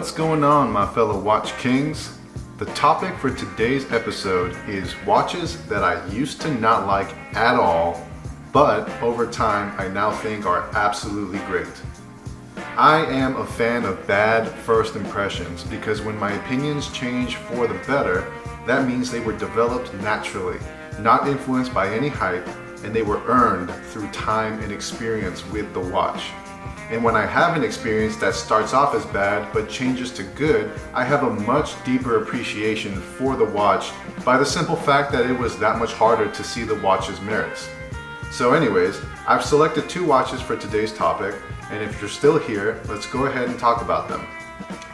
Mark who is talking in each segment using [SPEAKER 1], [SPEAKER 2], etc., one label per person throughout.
[SPEAKER 1] What's going on, my fellow Watch Kings? The topic for today's episode is watches that I used to not like at all, but over time I now think are absolutely great. I am a fan of bad first impressions because when my opinions change for the better, that means they were developed naturally, not influenced by any hype, and they were earned through time and experience with the watch. And when I have an experience that starts off as bad but changes to good, I have a much deeper appreciation for the watch by the simple fact that it was that much harder to see the watch's merits. So anyways, I've selected two watches for today's topic, and if you're still here, let's go ahead and talk about them.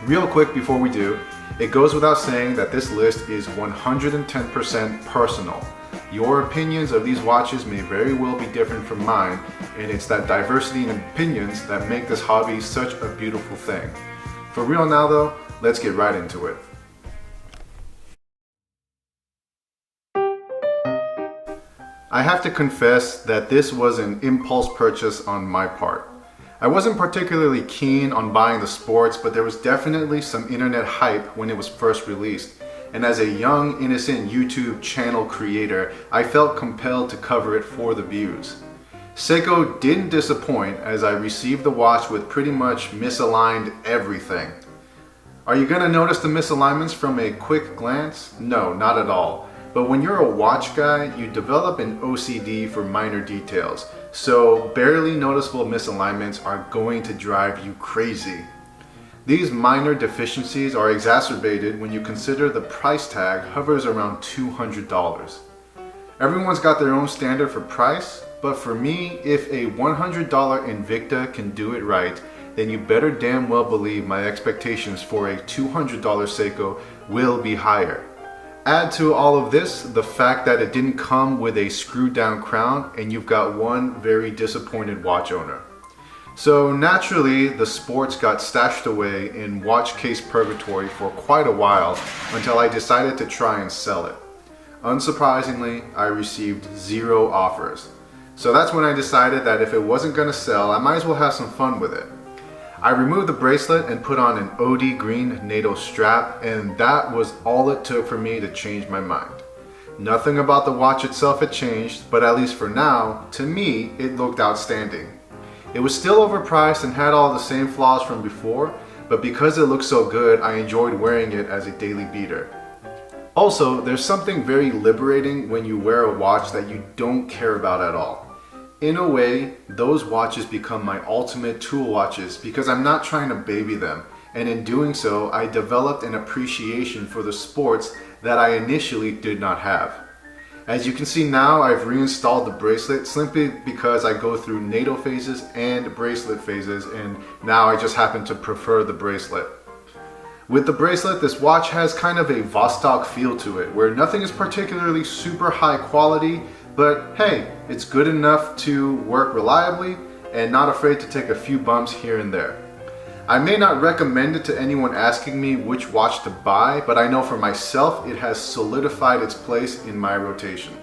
[SPEAKER 1] Real quick before we do, it goes without saying that this list is 110% personal. Your opinions of these watches may very well be different from mine, and it's that diversity in opinions that make this hobby such a beautiful thing. For real now though, let's get right into it. I have to confess that this was an impulse purchase on my part. I wasn't particularly keen on buying the sports, but there was definitely some internet hype when it was first released. And as a young, innocent YouTube channel creator, I felt compelled to cover it for the views. Seiko didn't disappoint as I received the watch with pretty much misaligned everything. Are you gonna notice the misalignments from a quick glance? No, not at all. But when you're a watch guy, you develop an OCD for minor details, so barely noticeable misalignments are going to drive you crazy. These minor deficiencies are exacerbated when you consider the price tag hovers around $200. Everyone's got their own standard for price, but for me, if a $100 Invicta can do it right, then you better damn well believe my expectations for a $200 Seiko will be higher. Add to all of this the fact that it didn't come with a screwed down crown, and you've got one very disappointed watch owner. So naturally, the sports got stashed away in watch case purgatory for quite a while until I decided to try and sell it. Unsurprisingly, I received 0 offers. So that's when I decided that if it wasn't gonna sell, I might as well have some fun with it. I removed the bracelet and put on an OD green NATO strap, and that was all it took for me to change my mind. Nothing about the watch itself had changed, but at least for now, to me, it looked outstanding. It was still overpriced and had all the same flaws from before, but because it looked so good, I enjoyed wearing it as a daily beater. Also, there's something very liberating when you wear a watch that you don't care about at all. In a way, those watches become my ultimate tool watches because I'm not trying to baby them, and in doing so, I developed an appreciation for the sports that I initially did not have. As you can see now, I've reinstalled the bracelet simply because I go through NATO phases and bracelet phases, and now I just happen to prefer the bracelet. With the bracelet, this watch has kind of a Vostok feel to it, where nothing is particularly super high quality, but hey, it's good enough to work reliably and not afraid to take a few bumps here and there. I may not recommend it to anyone asking me which watch to buy, but I know for myself it has solidified its place in my rotation.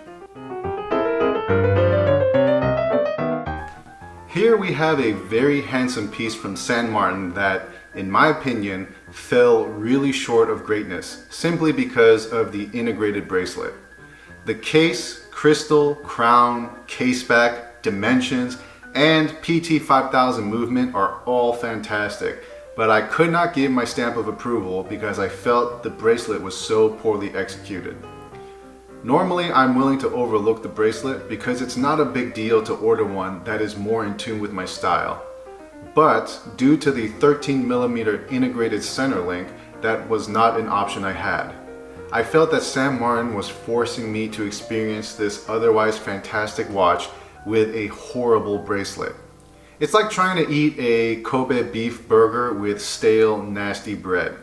[SPEAKER 1] Here we have a very handsome piece from San Martin that, in my opinion, fell really short of greatness, simply because of the integrated bracelet. The case, crystal, crown, case back, dimensions, and PT5000 movement are all fantastic, but I could not give my stamp of approval because I felt the bracelet was so poorly executed. Normally, I'm willing to overlook the bracelet because it's not a big deal to order one that is more in tune with my style. But due to the 13mm integrated center link, that was not an option I had. I felt that San Martin was forcing me to experience this otherwise fantastic watch with a horrible bracelet. It's like trying to eat a Kobe beef burger with stale, nasty bread.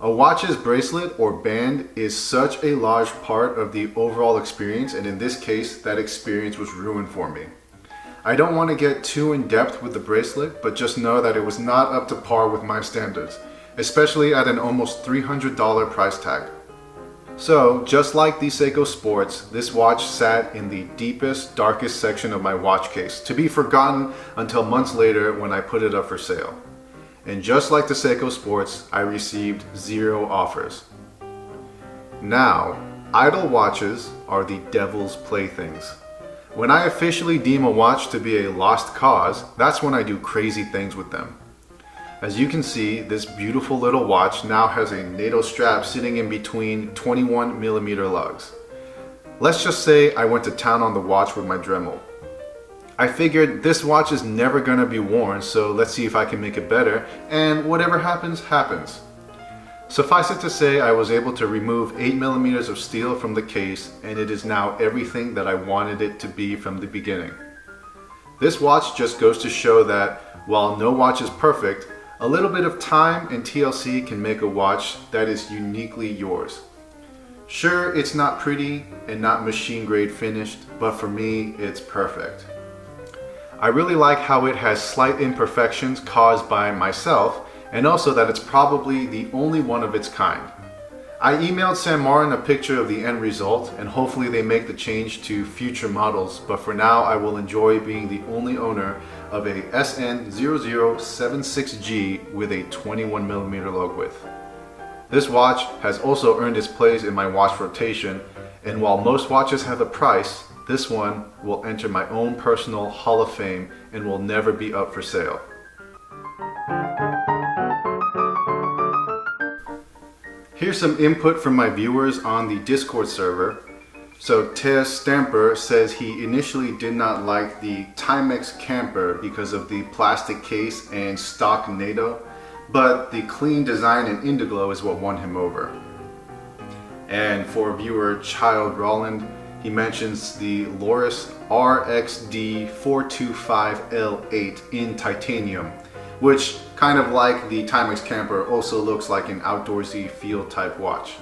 [SPEAKER 1] A watch's bracelet or band is such a large part of the overall experience, and in this case, that experience was ruined for me. I don't want to get too in depth with the bracelet, but just know that it was not up to par with my standards, especially at an almost $300 price tag. So, just like the Seiko Sports, this watch sat in the deepest, darkest section of my watch case, to be forgotten until months later when I put it up for sale. And just like the Seiko Sports, I received 0 offers. Now, idle watches are the devil's playthings. When I officially deem a watch to be a lost cause, that's when I do crazy things with them. As you can see, this beautiful little watch now has a NATO strap sitting in between 21mm lugs. Let's just say I went to town on the watch with my Dremel. I figured this watch is never gonna be worn, so let's see if I can make it better, and whatever happens, happens. Suffice it to say, I was able to remove 8mm of steel from the case, and it is now everything that I wanted it to be from the beginning. This watch just goes to show that, while no watch is perfect, a little bit of time and TLC can make a watch that is uniquely yours. Sure, it's not pretty and not machine grade finished, but for me, it's perfect. I really like how it has slight imperfections caused by myself, and also that it's probably the only one of its kind. I emailed St. Martin a picture of the end result, and hopefully they make the change to future models, but for now I will enjoy being the only owner of a SN0076G with a 21mm lug width. This watch has also earned its place in my watch rotation, and while most watches have a price, this one will enter my own personal Hall of Fame and will never be up for sale. Here's some input from my viewers on the Discord server. So Tess Stamper says he initially did not like the Timex Camper because of the plastic case and stock NATO, but the clean design and Indiglo is what won him over. And for viewer Child Roland, he mentions the Loris RXD 425L8 in titanium, which, kind of like the Timex Camper, also looks like an outdoorsy field type watch.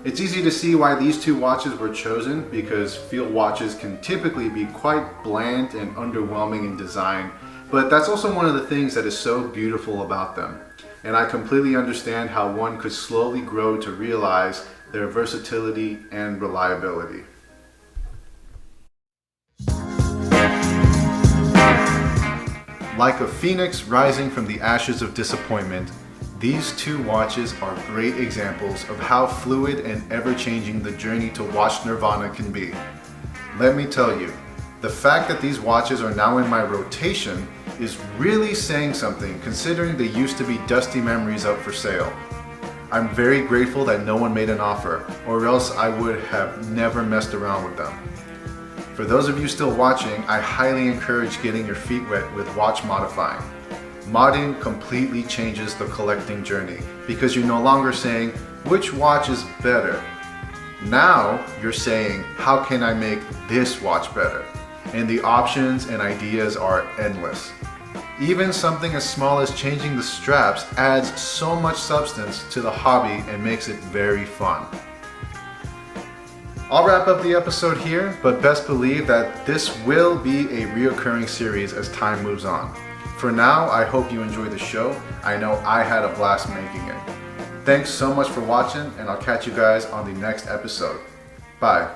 [SPEAKER 1] It's easy to see why these two watches were chosen, because field watches can typically be quite bland and underwhelming in design, but that's also one of the things that is so beautiful about them. And I completely understand how one could slowly grow to realize their versatility and reliability. Like a phoenix rising from the ashes of disappointment, these two watches are great examples of how fluid and ever-changing the journey to watch nirvana can be. Let me tell you, the fact that these watches are now in my rotation is really saying something, considering they used to be dusty memories up for sale. I'm very grateful that no one made an offer, or else I would have never messed around with them. For those of you still watching, I highly encourage getting your feet wet with watch modifying. Modding completely changes the collecting journey, because you're no longer saying, which watch is better? Now you're saying, how can I make this watch better? And the options and ideas are endless. Even something as small as changing the straps adds so much substance to the hobby and makes it very fun. I'll wrap up the episode here, but best believe that this will be a reoccurring series as time moves on. For now, I hope you enjoyed the show. I know I had a blast making it. Thanks so much for watching, and I'll catch you guys on the next episode. Bye.